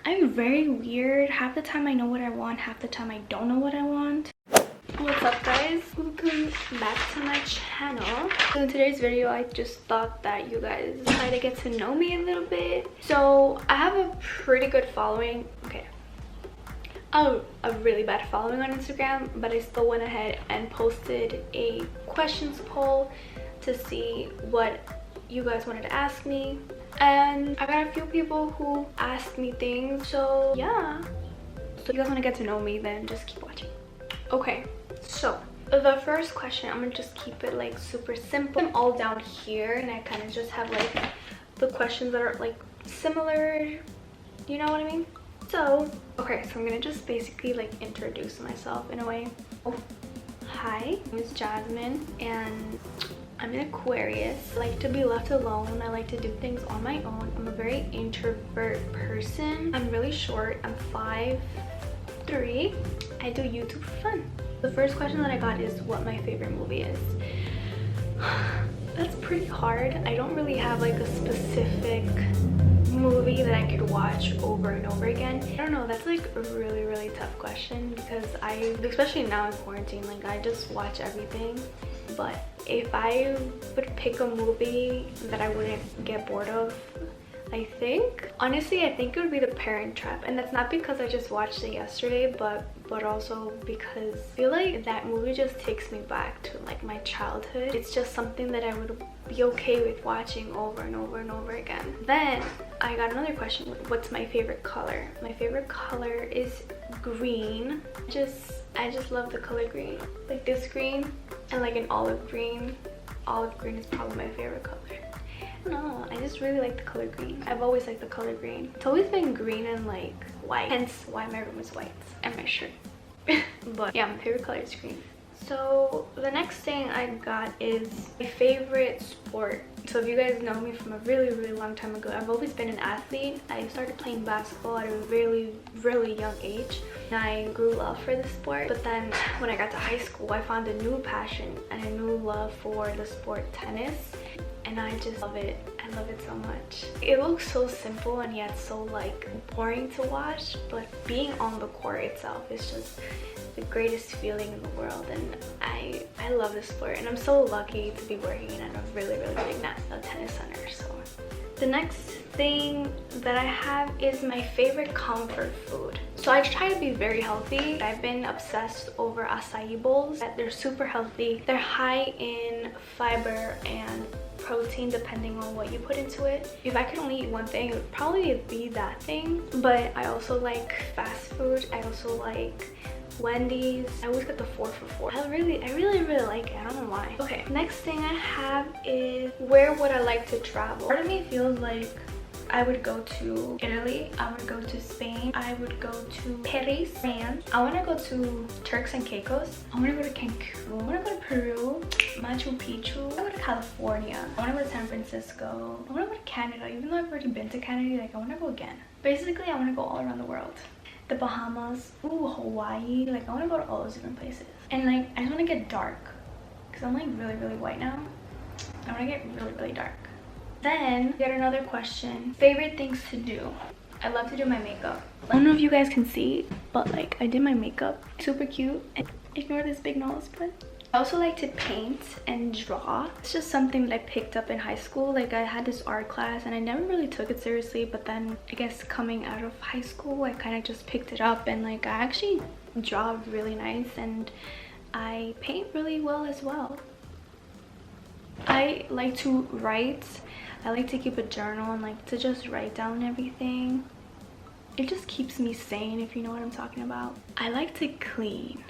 I'm very weird. Half the time I know what I want, half the time I don't know what I want. What's up guys, welcome back to my channel. So in today's video I just thought that you guys try to get to know me a little bit. So I have a pretty good following. Okay, a really bad following on Instagram, but I still went ahead and posted a questions poll to see what you guys wanted to ask me, and I got a few people who asked me things. So yeah, so if you guys want to get to know me, then just keep watching. Okay, so the first question, I'm gonna just keep it like super simple. I'm all down here and I kind of just have like the questions that are like similar, you know what I mean? So okay, so I'm gonna just basically like introduce myself in a way. Oh, hi, my name is Jasmine and I'm an Aquarius. I like to be left alone. I like to do things on my own. I'm a very introvert person. I'm really short. I'm 5'3". I do YouTube for fun. The first question that I got is what my favorite movie is. That's pretty hard. I don't really have like a specific movie that I could watch over and over again. I don't know, that's like a really tough question because especially now in quarantine, like I just watch everything. But if I would pick a movie that I wouldn't get bored of, honestly I think it would be The Parent Trap. And that's not because I just watched it yesterday, but also because I feel like that movie just takes me back to like my childhood. It's just something that I would be okay with watching over and over and over again. Then I got another question, what's my favorite color? My favorite color is green. I just love the color green, like this green and like an olive green. Olive green is probably my favorite color. No, I just really like the color green. I've always liked the color green. It's always been green and like white, hence why my room is white and my shirt. But yeah, my favorite color is green. So the next thing I got is my favorite sport. So if you guys know me from a really long time ago, I've always been an athlete. I started playing basketball at a really young age and I grew love for the sport. But then when I got to high school, I found a new passion and a new love for the sport tennis. And I just love it. I love it so much. It looks so simple and yet so like boring to watch, but being on the court itself is just the greatest feeling in the world, and I love this sport, and I'm so lucky to be working at a really big national tennis center. So the next thing that I have is my favorite comfort food. So I try to be very healthy. I've been obsessed over acai bowls. They're super healthy. They're high in fiber and protein depending on what you put into it. If I could only eat one thing, it would probably be that thing. But I also like fast food. I also like Wendy's. I always get the 4 for $4. I really like it. I don't know why. Okay, next thing I have is where would I like to travel? Part of me feels like I would go to Italy, I would go to Spain, I would go to Paris, France. I want to go to Turks and Caicos. I want to go to Cancun. I want to go to Peru, Machu Picchu. I want to go to California. I want to go to San Francisco. I want to go to Canada. Even though I've already been to Canada, like I want to go again. Basically, I want to go all around the world. The Bahamas, ooh, Hawaii. Like I want to go to all those different places. And like I just want to get dark because I'm like really white now. I want to get really dark. Then get another question, favorite things to do. I love to do my makeup. I don't know if you guys can see, but like I did my makeup, super cute. And ignore this big nose, but I also like to paint and draw. It's just something that I picked up in high school. Like I had this art class and I never really took it seriously, but then I guess coming out of high school I kind of just picked it up, and like I actually draw really nice and I paint really well as well. I like to write. I like to keep a journal and like to just write down everything. It just keeps me sane, if you know what I'm talking about. I like to clean.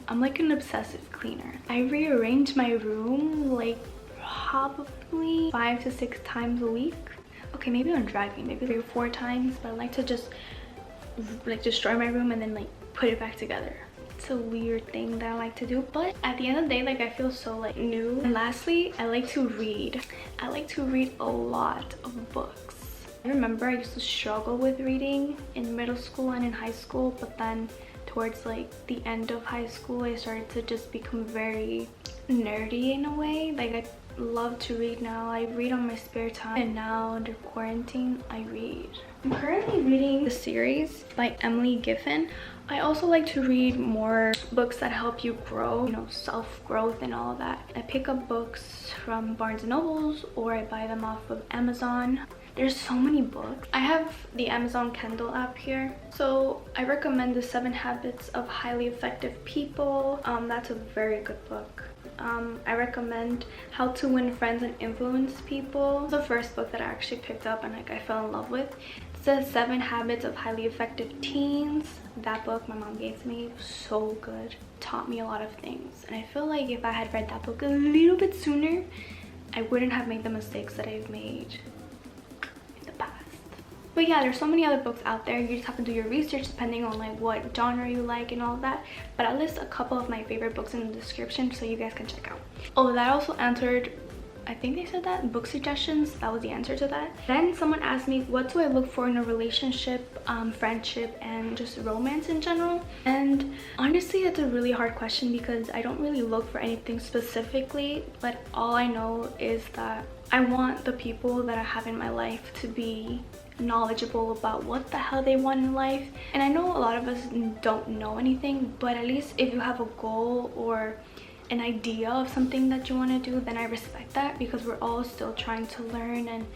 I'm like an obsessive cleaner. I rearrange my room like probably 5 to 6 times a week. Okay, maybe I'm dragging, maybe 3 or 4 times, but I like to just like destroy my room and then like put it back together. It's a weird thing that I like to do, but at the end of the day, like I feel so like new. And lastly, I like to read. I like to read a lot of books. I remember I used to struggle with reading in middle school and in high school, but then towards like the end of high school I started to just become very nerdy in a way. Like love to read now. I read on my spare time, and now under quarantine I read. I'm currently reading the series by Emily Giffin. I also like to read more books that help you grow, you know, self-growth and all that. I pick up books from Barnes & Nobles, or I buy them off of Amazon. There's so many books. I have the Amazon Kindle app here, so I recommend the 7 Habits of Highly Effective People. That's a very good book. I recommend How to Win Friends and Influence People. It's the first book that I actually picked up and like I fell in love with. It's the 7 Habits of Highly Effective Teens. That book my mom gave to me. It was so good. Taught me a lot of things, and I feel like if I had read that book a little bit sooner, I wouldn't have made the mistakes that I've made. But yeah, there's so many other books out there. You just have to do your research depending on like what genre you like and all that. But I'll list a couple of my favorite books in the description so you guys can check out. Oh, that also answered, I think they said that, book suggestions. That was the answer to that. Then someone asked me, what do I look for in a relationship, friendship, and just romance in general? And honestly, that's a really hard question because I don't really look for anything specifically, but all I know is that I want the people that I have in my life to be knowledgeable about what the hell they want in life. And I know a lot of us don't know anything, but at least if you have a goal or an idea of something that you want to do, then I respect that, because we're all still trying to learn and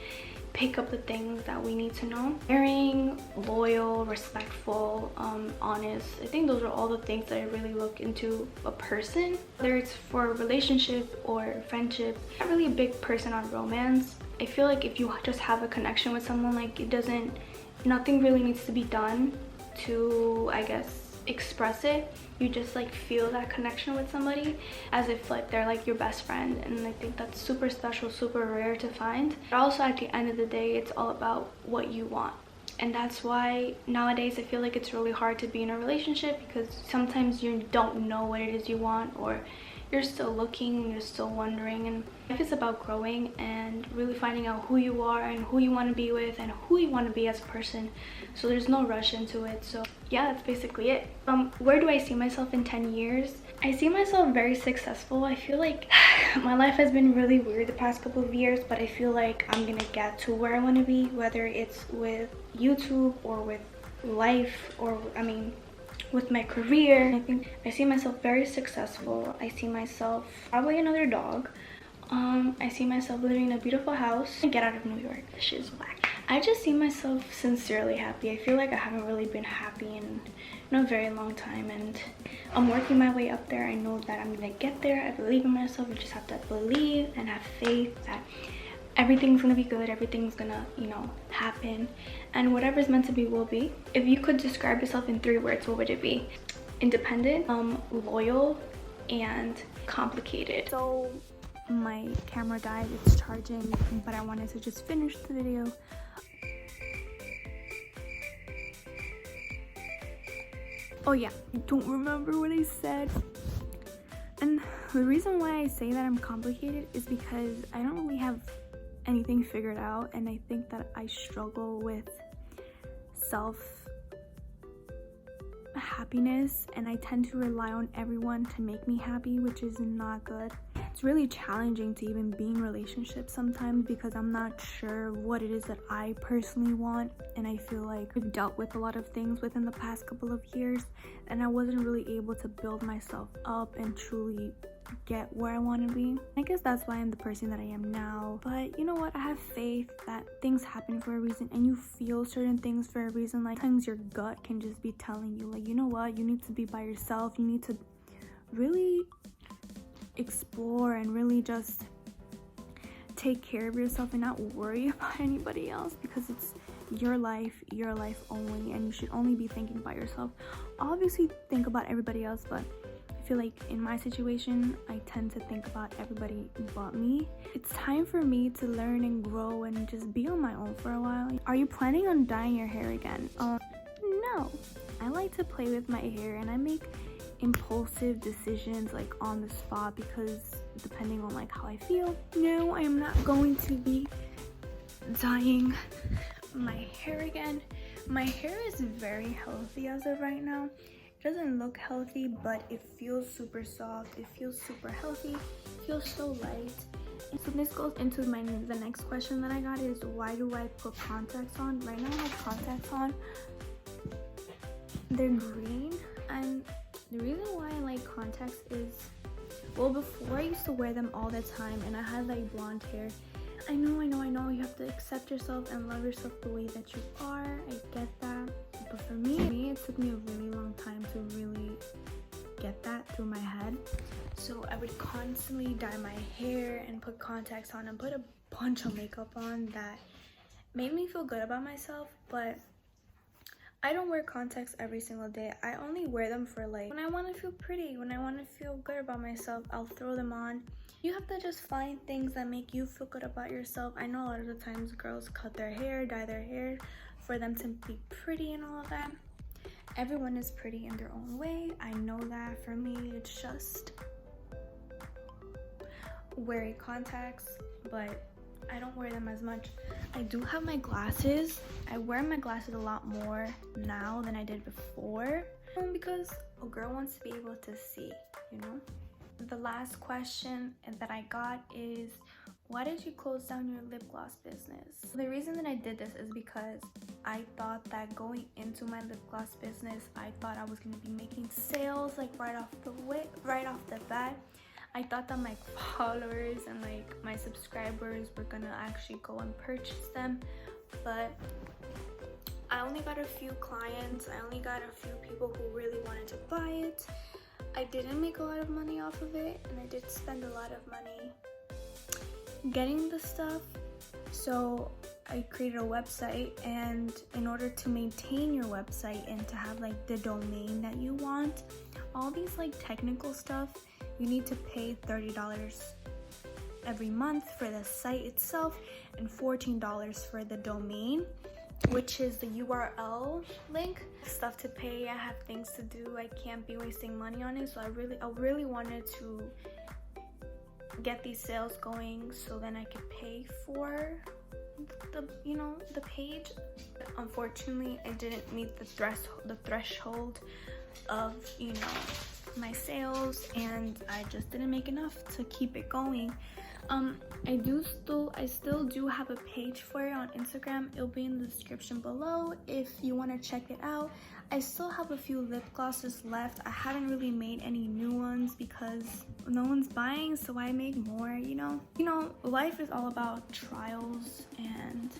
pick up the things that we need to know. Caring, loyal, respectful, honest. I think those are all the things that I really look into a person, whether it's for a relationship or friendship. I'm not really a big person on romance. I feel like if you just have a connection with someone, like nothing really needs to be done to, I guess, express it. You just like feel that connection with somebody as if like they're like your best friend, and I think that's super special, super rare to find. But also at the end of the day, it's all about what you want. And that's why nowadays I feel like it's really hard to be in a relationship, because sometimes you don't know what it is you want, or you're still looking, you're still wondering. And life is about growing and really finding out who you are and who you want to be with and who you want to be as a person. So there's no rush into it. So yeah, that's basically it. Where do I see myself in 10 years? I see myself very successful. I feel like my life has been really weird the past couple of years, but I feel like I'm gonna get to where I want to be, whether it's with YouTube or with life, or with my career. I think I see myself very successful. I see myself probably another dog. I see myself living in a beautiful house. Get out of New York. This shit is whack. I just see myself sincerely happy. I feel like I haven't really been happy in a very long time, and I'm working my way up there. I know that I'm gonna get there. I believe in myself. You just have to believe and have faith that everything's gonna be good, everything's gonna, happen, and whatever's meant to be will be. If you could describe yourself in 3 words, what would it be? Independent, loyal, and complicated. So my camera died, it's charging, but I wanted to just finish the video. Oh yeah, I don't remember what I said. And the reason why I say that I'm complicated is because I don't really have anything figured out, and I think that I struggle with self-happiness, and I tend to rely on everyone to make me happy, which is not good. It's really challenging to even be in relationships sometimes because I'm not sure what it is that I personally want, and I feel like I've dealt with a lot of things within the past couple of years, and I wasn't really able to build myself up and truly get where I want to be. I guess that's why I'm the person that I am now. But you know what, I have faith that things happen for a reason, and you feel certain things for a reason. Like sometimes your gut can just be telling you, like, you know what, you need to be by yourself, you need to really explore and really just take care of yourself and not worry about anybody else, because it's your life only, and you should only be thinking about yourself. Obviously think about everybody else, but I feel like in my situation I tend to think about everybody but me. It's time for me to learn and grow and just be on my own for a while. Are you planning on dyeing your hair again? No. I like to play with my hair, and I make impulsive decisions like on the spot, because depending on like how I feel. No, I am not going to be dyeing my hair again. My hair is very healthy as of right now. It doesn't look healthy, but it feels super soft, it feels super healthy, it feels so light, So this goes into the next question that I got is, why do I put contacts on? Right now I have contacts on. They're green, and the reason why I like contacts is, well, before I used to wear them all the time and I had like blonde hair. I know, you have to accept yourself and love yourself the way that you are. I get that. But for me, it took me a really long time to really get that through my head. So I would constantly dye my hair and put contacts on and put a bunch of makeup on that made me feel good about myself. But I don't wear contacts every single day. I only wear them for like when I want to feel pretty, when I want to feel good about myself, I'll throw them on. You have to just find things that make you feel good about yourself. I know a lot of the times girls cut their hair, dye their hair for them to be pretty and all of that. Everyone is pretty in their own way. I know that. For me, it's just wearing contacts, but I don't wear them as much. I do have my glasses. I wear my glasses a lot more now than I did before, because a girl wants to be able to see, you know? The last question that I got is, why did you close down your lip gloss business? The reason that I did this is because I thought that going into my lip gloss business, I thought I was going to be making sales like right off the bat. I thought that my followers and like my subscribers were gonna actually go and purchase them, but I only got a few clients. I only got a few people who really wanted to buy it. I didn't make a lot of money off of it, and I did spend a lot of money getting the stuff. So I created a website, and in order to maintain your website and to have like the domain that you want, all these like technical stuff, you need to pay $30 every month for the site itself and $14 for the domain, which is the URL link. Stuff to pay. I have things to do. I can't be wasting money on it. So I really wanted to get these sales going so then I could pay for the page. Unfortunately, I didn't meet the threshold of my sales, and I just didn't make enough to keep it going. I still do have a page for it on Instagram. It'll be in the description below if you want to check it out. I still have a few lip glosses left. I haven't really made any new ones because no one's buying, so I make more. You know, life is all about trials, and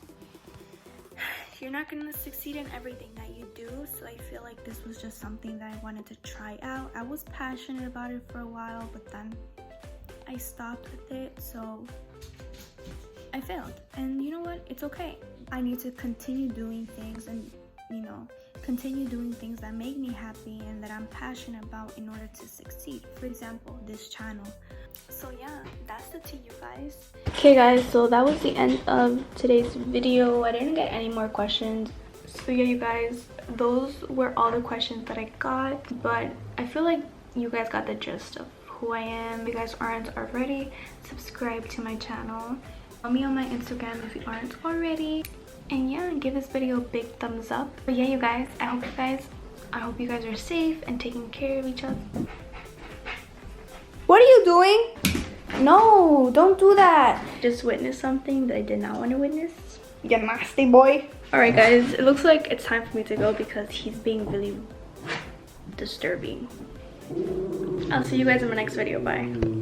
you're not gonna succeed in everything that you do. So I feel like this was just something that I wanted to try out. I was passionate about it for a while, but then I stopped with it, so I failed. And you know what? It's okay. I need to continue doing things and continue doing things that make me happy and that I'm passionate about in order to succeed. For example, this channel. So yeah, that's it to you guys. Okay guys, so that was the end of today's video. I didn't get any more questions. So yeah, you guys, those were all the questions that I got, but I feel like you guys got the gist of who I am. If you guys aren't already, subscribe to my channel. Follow me on my Instagram if you aren't already. And yeah, give this video a big thumbs up. But yeah, you guys, I hope you guys are safe and taking care of each other. What are you doing? No, don't do that. Just witnessed something that I did not want to witness. You nasty boy. Alright guys, it looks like it's time for me to go because he's being really disturbing. I'll see you guys in my next video. Bye.